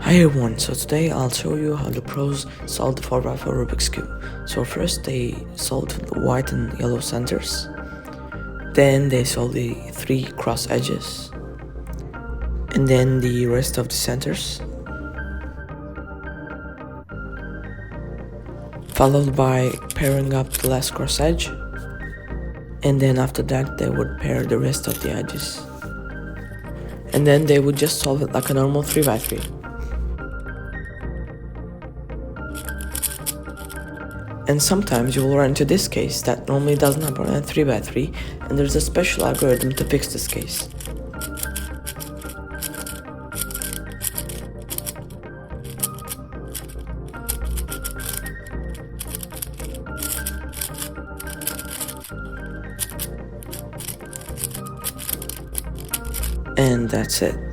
Hi everyone, so today I'll show you how the pros solve the 4x4 Rubik's Cube. So first they solved the white and yellow centers, then they solved the 3 cross edges, and then the rest of the centers, followed by pairing up the last cross edge, and then after that they would pair the rest of the edges, and then they would just solve it like a normal 3x3. And sometimes you will run into this case that normally doesn't happen in a 3x3, and there's a special algorithm to fix this case. And that's it.